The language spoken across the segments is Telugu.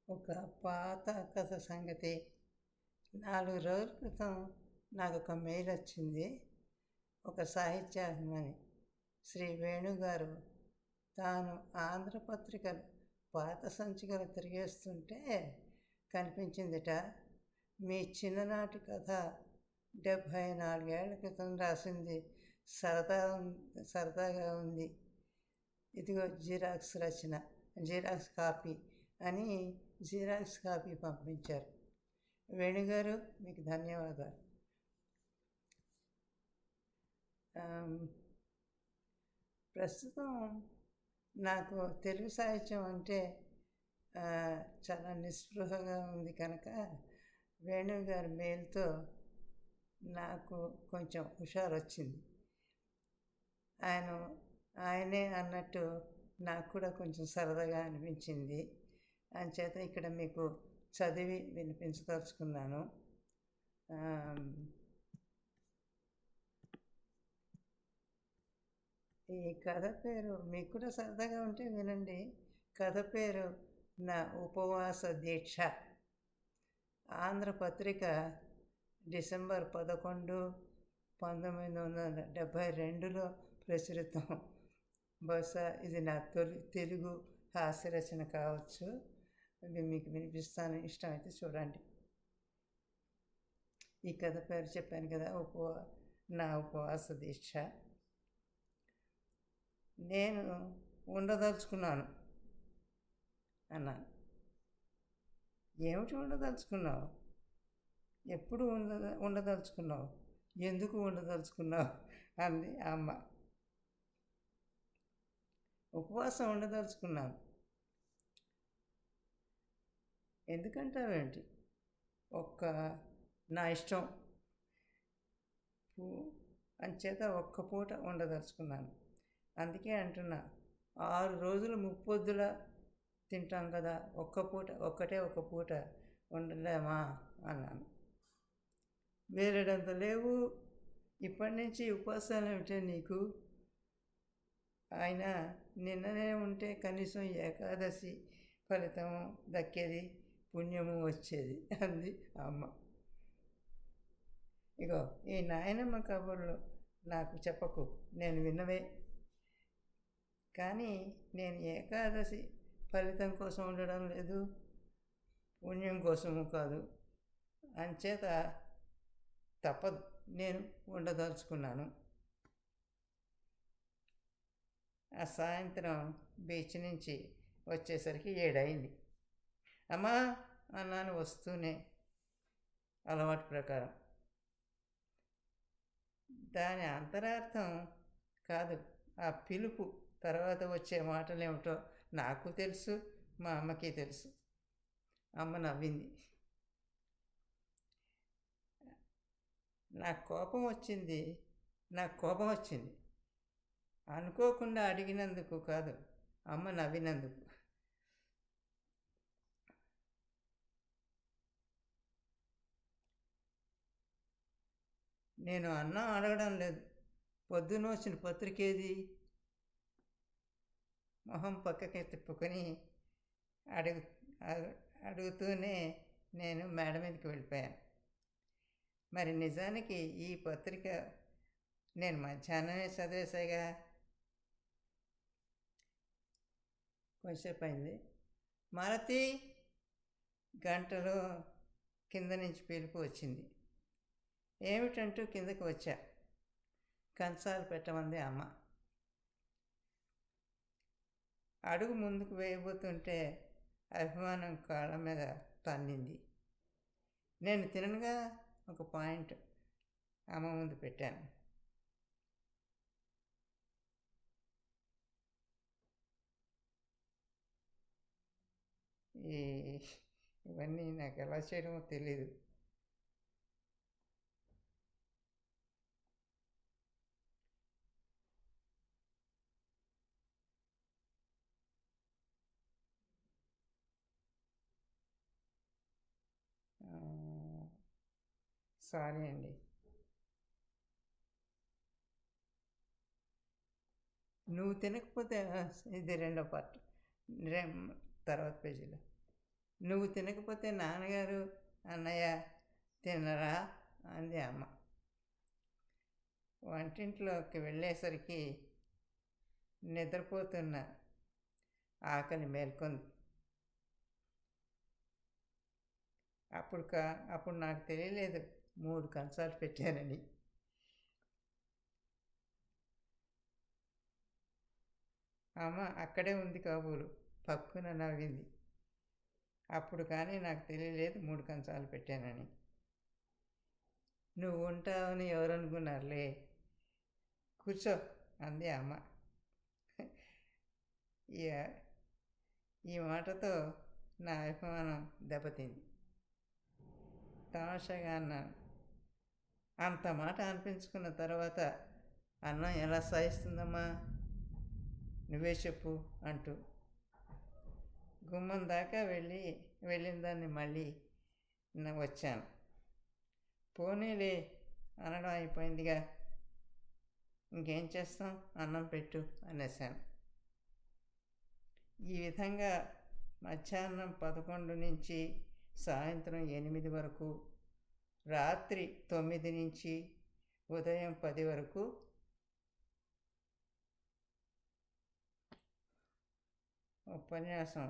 ఒక పాత కథ సంగతి. 4 రోజుల క్రితం నాకొక మెయిల్ వచ్చింది. ఒక సాహిత్యాభిమాని శ్రీ వేణుగారు తాను ఆంధ్రపత్రికలు పాత సంచికలు తిరిగేస్తుంటే కనిపించిందిట. మీ చిన్ననాటి కథ 74 ఏళ్ల క్రితం రాసింది సరదాగా ఉంది. ఇదిగో జిరాక్స్ కాపీ అని జిరాక్స్ కాపీ పంపించారు. వేణుగారు, మీకు ధన్యవాదాలు. ప్రస్తుతం నాకు తెలుగు సాహిత్యం అంటే చాలా నిస్పృహగా ఉంది కనుక వేణుగారి మెయిల్తో నాకు కొంచెం హుషారు వచ్చింది. ఆయనే అన్నట్టు నాకు కూడా కొంచెం సరదాగా అనిపించింది. అంచేత ఇక్కడ మీకు చదివి వినిపించదలుచుకున్నాను. ఈ కథ పేరు మీకు కూడా సరదాగా ఉంటే వినండి. కథ పేరు నా ఉపవాస దీక్ష. ఆంధ్రపత్రిక డిసెంబర్ 11, 1972లో ప్రచురితం. బహుశా ఇది నా తెలుగు హాస్యరచన కావచ్చు. అది మీకు వినిపిస్తాను, ఇష్టమైతే చూడండి. ఈ కథ పేరు చెప్పాను కదా, నా ఉపవాస దీక్ష. నేను ఉండదలుచుకున్నాను అన్నాను. ఏమిటి ఉండదలుచుకున్నావు? ఎప్పుడు ఉండదలుచుకున్నావు? ఎందుకు ఉండదలుచుకున్నావు అంది అమ్మ. ఉపవాసం ఉండదలుచుకున్నాను. ఎందుకంటావేంటి? నా ఇష్టం అంచేత ఒక్క పూట ఉండదలుచుకున్నాను. అందుకే అంటున్నా, 6 రోజులు ముప్పొద్దులా తింటాం కదా, ఒక్క పూట ఉండలేమా అన్నాను. వేరేడంత లేవు. ఇప్పటి నుంచి ఉపవాసాలు ఏమిటే నీకు? అయినా నిన్ననే ఉంటే కనీసం ఏకాదశి ఫలితము దక్కేది, పుణ్యము వచ్చేది అంది అమ్మ. ఇగో ఈ నాయనమ్మ కబుర్లు నాకు చెప్పకు, నేను విన్నవే. కానీ నేను ఏకాదశి ఫలితం కోసం ఉండడం లేదు, పుణ్యం కోసము కాదు. అంచేత తప్పదు, నేను ఉండదలుచుకున్నాను. ఆ సాయంత్రం బీచ్ నుంచి వచ్చేసరికి 7 అయింది. అమ్మా అన్నాను వస్తూనే, అలవాటు ప్రకారం. దాని అంతరార్థం కాదు, ఆ పిలుపు తర్వాత వచ్చే మాటలేమిటో నాకు తెలుసు, మా అమ్మకి తెలుసు. అమ్మ నవ్వింది. నాకు కోపం వచ్చింది. అనుకోకుండా అడిగినందుకు కాదు, అమ్మ నవ్వినందుకు. నేను అన్నం అడగడం లేదు. పొద్దున వచ్చిన పత్రిక ఏది? మొహం పక్కకి తిప్పుకొని అడుగుతూనే నేను మేడ మీదకి వెళ్ళిపోయాను. మరి నిజానికి ఈ పత్రిక నేను మధ్యాహ్నమే చదివేసాగా. కొంచెంసేపు అయింది. మాలతి, గంటలో కింద నుంచి పిలుపు వచ్చింది. ఏమిటంటూ కిందకి వచ్చా. కంచాలు పెట్టమంది అమ్మ. అడుగు ముందుకు వేయబోతుంటే అభిమానం కాళ్ళ మీద తన్నింది. నేను తినగా ఒక పాయింట్ అమ్మ ముందు పెట్టాను. ఇవన్నీ నాకు ఎలా చేయడమో తెలీదు. సారీ అండి. నువ్వు తినకపోతే ఇది 2వ పార్ట్, తర్వాత పేజీలో. నువ్వు తినకపోతే నాన్నగారు అన్నయ్య తినరా అంది అమ్మ. వంటింట్లోకి వెళ్ళేసరికి నిద్రపోతున్న ఆకలి మేల్కొంది. అప్పుడు నాకు తెలియలేదు 3 కంచాలు పెట్టానని. అమ్మ అక్కడే ఉంది కాబోలు పక్కున నవ్వింది. అప్పుడు కానీ నాకు తెలియలేదు 3 కంచాలు పెట్టానని. నువ్వు ఉంటావని ఎవరనుకున్నారులే, కూర్చో అంది అమ్మ. ఈ మాటతో నా అభిమానం దెబ్బతింది. తమాషాగా అన్నాను. అంత మాట అనిపించుకున్న తర్వాత అన్నం ఎలా సాయిస్తుందమ్మా, నువ్వే చెప్పు అంటూ గుమ్మం దాకా వెళ్ళిన దాన్ని మళ్ళీ వచ్చాను. పోనీలే అనడం అయిపోయిందిగా, ఇంకేం చేస్తాం, అన్నం పెట్టు అనేసాను. ఈ విధంగా మధ్యాహ్నం 11 నుంచి సాయంత్రం 8 వరకు, రాత్రి 9 నుంచి ఉదయం 10 వరకు ఉపన్యాసం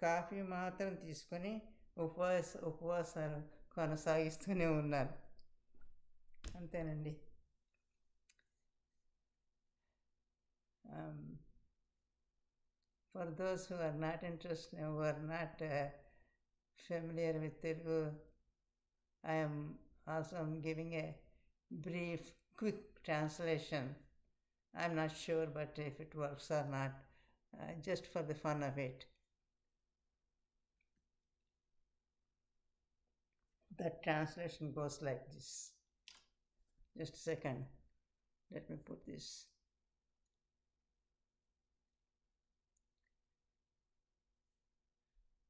కాఫీ మాత్రం తీసుకొని ఉపవాసాలు కొనసాగిస్తూనే ఉన్నాను. అంతేనండి. For those who are not interested, who are not familiar with Telugu, I am also giving a brief, quick translation. I'm not sure, but if it works or not, just for the fun of it. That translation goes like this. Just a second. Let me put this.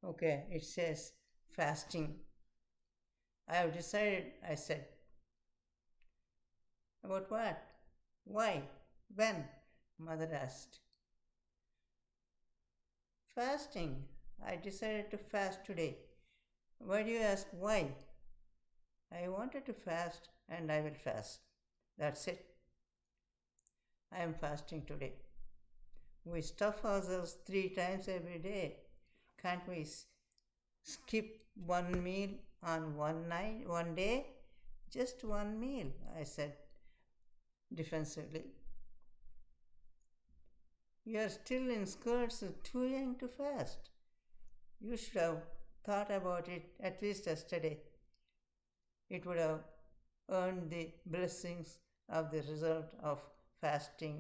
Okay, it says fasting. I have decided, I said. About what? Why? When? Mother asked. Fasting. I decided to fast today. Why do you ask why? I wanted to fast and I will fast. That's it. I am fasting today. We stuff ourselves 3 times every day. Can't we skip one meal on one day? Just one meal, I said defensively. You are still in skirts, too young to fast. You should have thought about it at least yesterday. It would have earned the blessings of the result of fasting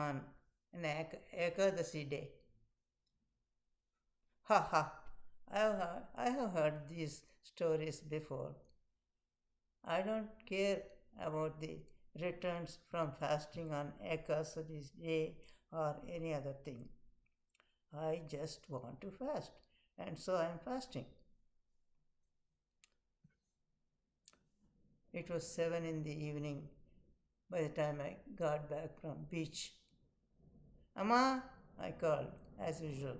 on an Ekadasi day. Ha ha! I have heard these stories before. I don't care about the returns from fasting on Ekadasi day or any other thing. I just want to fast, and so I am fasting. It was 7 in the evening by the time I got back from beach. Amma, I called as usual.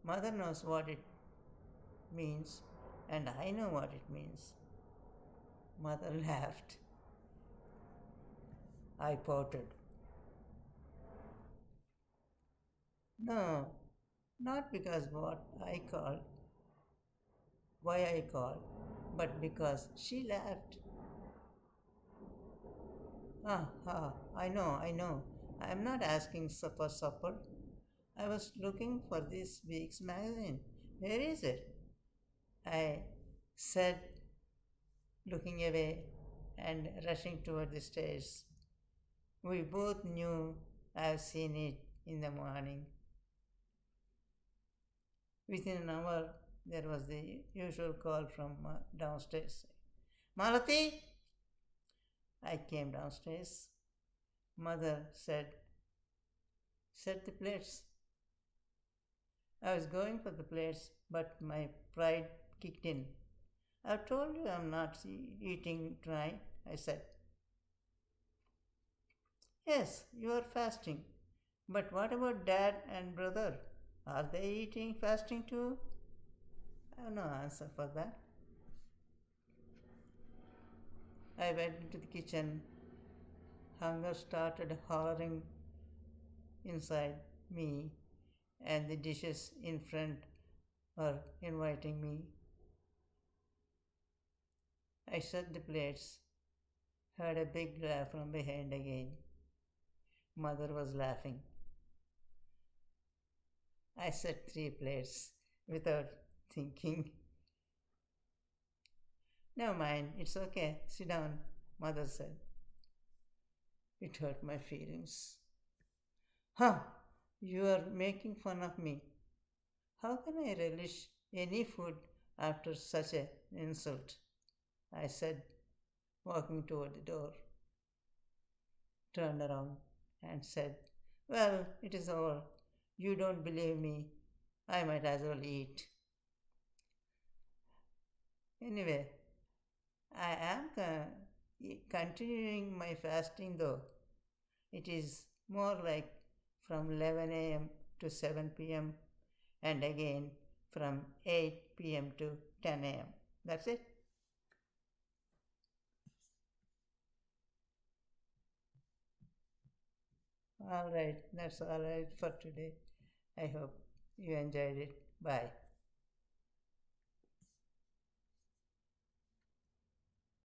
Mother knows what it means, and I know what it means. Mother laughed. I pouted. No, not because why I called, but because she laughed. I know. I am not asking for supper. I was looking for this week's magazine. Where is it? I said, looking away and rushing toward the stairs. We both knew I have seen it in the morning. Within an hour, there was the usual call from downstairs. Malati! I came downstairs. Mother said, set the plates. I was going for the plates, but my pride kicked in. I've told you I'm not eating tonight, I said. Yes, you are fasting. But what about dad and brother? Are they eating fasting too? I have no answer for that. I went into the kitchen. Hunger started hollering inside me, and the dishes in front were inviting me. I set the plates, heard a big laugh from behind again. Mother was laughing. I set three plates without thinking. Never mind, it's okay. Sit down, mother said. It hurt my feelings. Huh, you are making fun of me. How can I relish any food after such an insult? I said, walking toward the door, turned around, and said, well, it is over. You don't believe me. I might as well eat. Anyway, I am continuing my fasting though. It is more like from 11 a.m. to 7 p.m. and again from 8 p.m. to 10 a.m. That's it. All right, that's all right for today. I hope you enjoyed it. Bye.